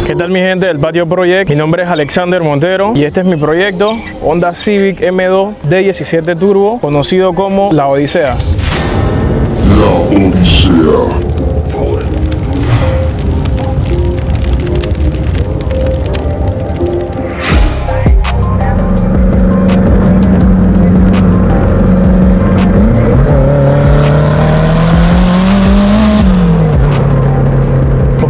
¿Qué tal mi gente del Patio Project? Mi nombre es Alexander Montero y este es mi proyecto Honda Civic M2 D17 Turbo, conocido como la Odisea. La Odisea.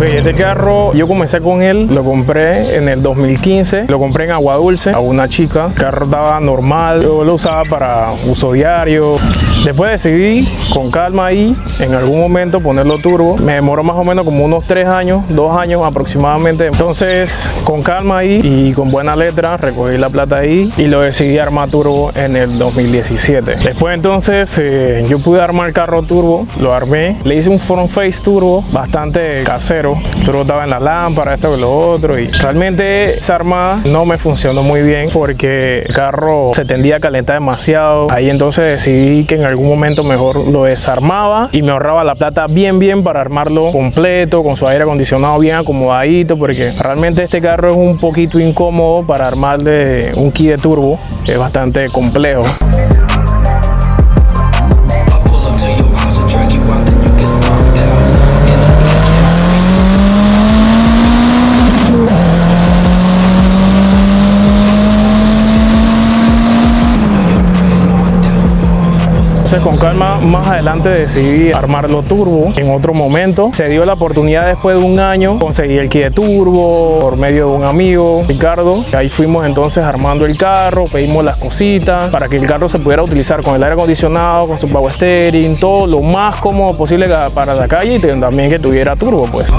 Este carro yo comencé con él, lo compré en el 2015, lo compré en Agua Dulce a una chica. El carro estaba normal, yo lo usaba para uso diario. Después decidí con calma ahí, en algún momento ponerlo turbo. Me demoró más o menos como unos 3 años, 2 años aproximadamente. Entonces con calma ahí y con buena letra recogí la plata ahí y lo decidí armar turbo en el 2017. Después entonces yo pude armar el carro turbo, lo armé, le hice un front face turbo bastante casero. Turbo estaba en la lámpara, esto y lo otro, y realmente esa armada no me funcionó muy bien porque el carro se tendía a calentar demasiado. Ahí entonces decidí que en algún momento mejor lo desarmaba y me ahorraba la plata bien para armarlo completo, con su aire acondicionado bien acomodadito, porque realmente este carro es un poquito incómodo para armarle un kit de turbo, es bastante complejo. Con calma, más adelante decidí armarlo turbo en otro momento. Se dio la oportunidad después de un año, conseguí el kit de turbo por medio de un amigo, Ricardo. Ahí fuimos entonces armando el carro, pedimos las cositas para que el carro se pudiera utilizar con el aire acondicionado, con su power steering, todo lo más cómodo posible para la calle y también que tuviera turbo, pues.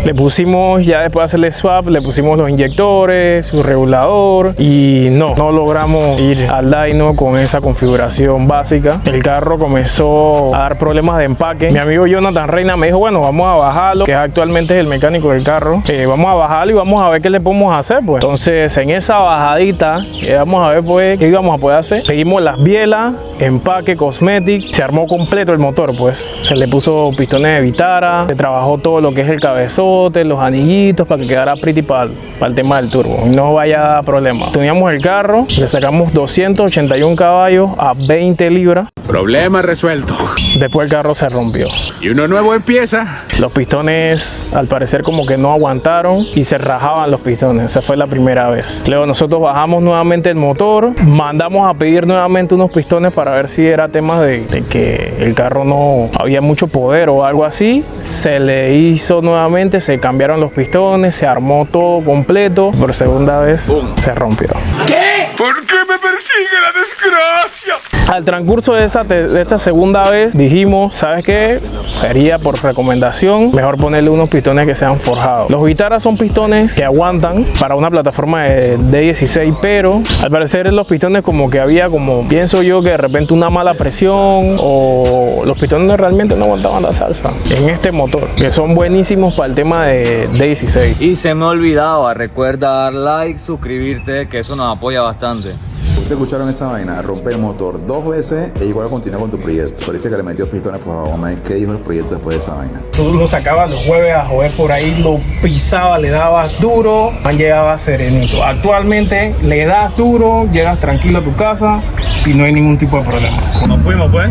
Le pusimos, ya después de hacerle swap, le pusimos los inyectores, su regulador y no logramos ir al dyno con esa configuración básica. El carro comenzó a dar problemas de empaque. Mi amigo Jonathan Reina me dijo, bueno, vamos a bajarlo, que actualmente es el mecánico del carro. Vamos a bajarlo y vamos a ver qué le podemos hacer, pues. Entonces, en esa bajadita, vamos a ver, pues, qué íbamos a poder hacer. Seguimos las bielas, empaque, cosmetic, se armó completo el motor, pues. Se le puso pistones de Vitara, se trabajó todo lo que es el cabezón, los anillitos para que quedara pretty para el tema del turbo y no vaya a dar problemas. Teníamos el carro, le sacamos 281 caballos a 20 libras. Problema resuelto. Después el carro se rompió. Y uno nuevo empieza. Los pistones al parecer como que no aguantaron y se rajaban los pistones. Esa fue la primera vez. Luego nosotros bajamos nuevamente el motor, mandamos a pedir nuevamente unos pistones para ver si era tema de que el carro no había mucho poder o algo así. Se le hizo nuevamente, se cambiaron los pistones, se armó todo completo. Por segunda vez se rompió. ¿Qué? ¿Por qué me persigue la desgracia? Al transcurso de esta segunda vez dijimos, ¿sabes qué? Sería por recomendación mejor ponerle unos pistones que sean forjados. Los Vitara son pistones que aguantan para una plataforma de D16, pero al parecer los pistones como que había pienso yo que de repente una mala presión o los pistones realmente no aguantaban la salsa en este motor, que son buenísimos para el tema de D16. Y se me olvidaba, recuerda dar like, suscribirte, que eso nos apoya bastante. ¿Ustedes escucharon esa vaina? Rompe el motor 2 veces e igual continúa con tu proyecto. Parece que le metió pistones por favor. ¿Qué dijo el proyecto después de esa vaina? Tú lo sacabas los jueves a joder por ahí, lo pisaba, le dabas duro, llegaba serenito. Actualmente le das duro, llegas tranquilo a tu casa y no hay ningún tipo de problema. Nos fuimos, pues.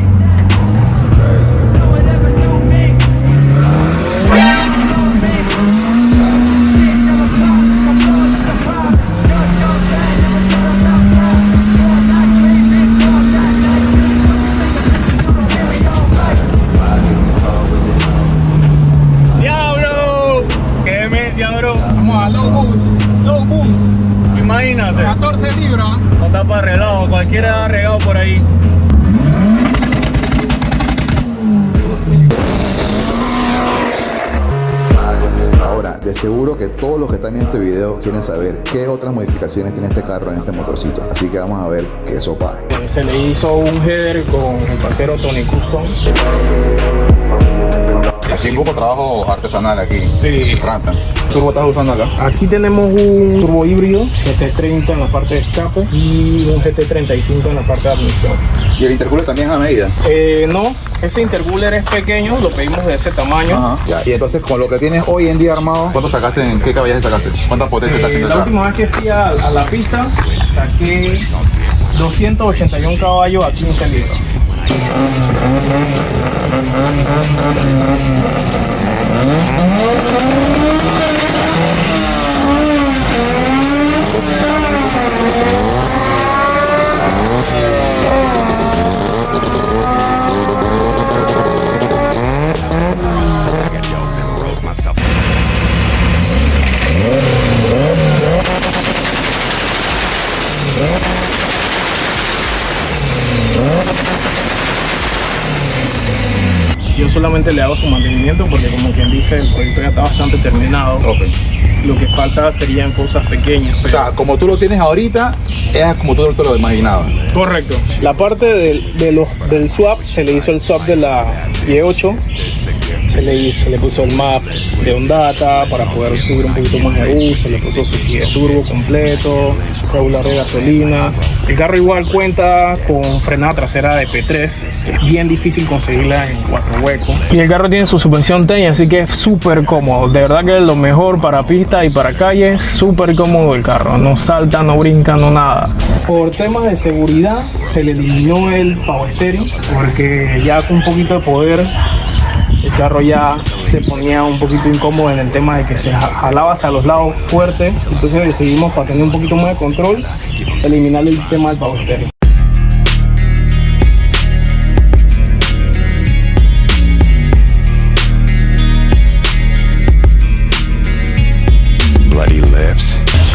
Vamos a low boost, imagínate, 14 libras, no está para arreglado, cualquiera ha regado por ahí. Ahora, de seguro que todos los que están en este video quieren saber qué otras modificaciones tiene este carro en este motorcito, así que vamos a ver qué sopa. Se le hizo un header con el parcero Tony Custom. Así un poco trabajo artesanal aquí. Sí. Ranta. ¿Qué turbo estás usando acá? Aquí tenemos un turbo híbrido, GT30 en la parte de escape y un GT35 en la parte de admisión. ¿Y el intercooler también es a medida? No, ese intercooler es pequeño, lo pedimos de ese tamaño. Ajá. Ya. Y entonces con lo que tienes hoy en día armado, ¿cuánto sacaste? ¿En qué caballos sacaste? ¿Cuánta potencia está haciendo La esa? última vez que fui a la pista, saqué 281 caballos a 15 litros. Yo solamente le hago su mantenimiento porque, como quien dice, el proyecto ya está bastante terminado. Ok. Lo que falta serían cosas pequeñas. O sea, como tú lo tienes ahorita, es como tú te lo imaginabas. Correcto. La parte del swap, se le hizo el swap de la Y8. Se le puso el map de Ondata para poder subir un poquito más de uso. Se le puso su kit de turbo completo, regular de gasolina. El carro igual cuenta con frenada trasera de P3. Es bien difícil conseguirla en 4 huecos. Y el carro tiene su suspensión TEN, así que es súper cómodo. De verdad que es lo mejor para pista y para calle. Súper cómodo el carro. No salta, no brinca, no nada. Por temas de seguridad se le eliminó el power steering porque ya con un poquito de poder el carro ya se ponía un poquito incómodo en el tema de que se jalaba hacia los lados fuerte. Entonces decidimos, para tener un poquito más de control, eliminar el tema del power steering.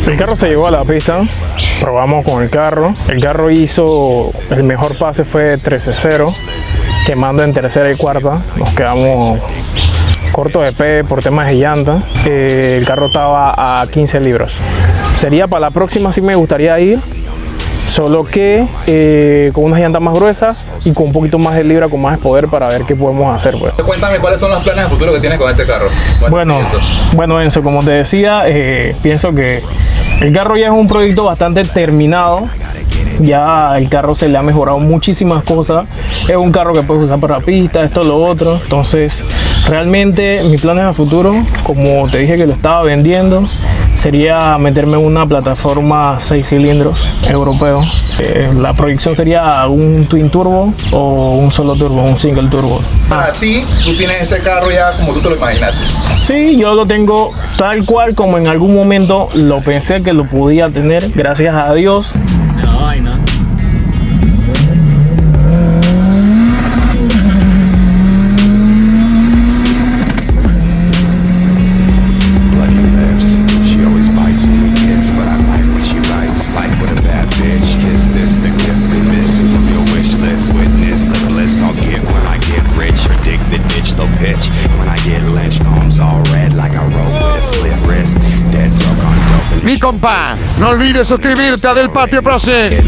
El carro se llevó a la pista, probamos con el carro. El carro hizo, el mejor pase fue 13-0, quemando en tercera y cuarta. Nos quedamos cortos de P por temas de llanta. El carro estaba a 15 libras. Sería para la próxima, sí me gustaría ir, solo que con unas llantas más gruesas y con un poquito más de libra, con más poder, para ver qué podemos hacer, pues. Cuéntame cuáles son los planes de futuro que tienes con este carro. Bueno, Enzo, como te decía, pienso que el carro ya es un proyecto bastante terminado. Ya el carro se le ha mejorado muchísimas cosas. Es un carro que puedes usar para pista, esto, lo otro. Entonces, realmente mis planes a futuro, como te dije que lo estaba vendiendo, sería meterme en una plataforma 6 cilindros europeo. La proyección sería un twin turbo o un solo turbo, un single turbo. Para ti, tú tienes este carro ya como tú te lo imaginaste. Sí, yo lo tengo tal cual como en algún momento lo pensé que lo podía tener, gracias a Dios. Mi compa, no olvides suscribirte a Del Patio Project.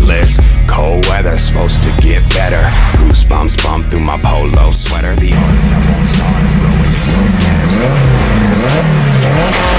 Cold weather supposed to get better. Goosebumps bump through my polo sweater. The artist that won't start growing.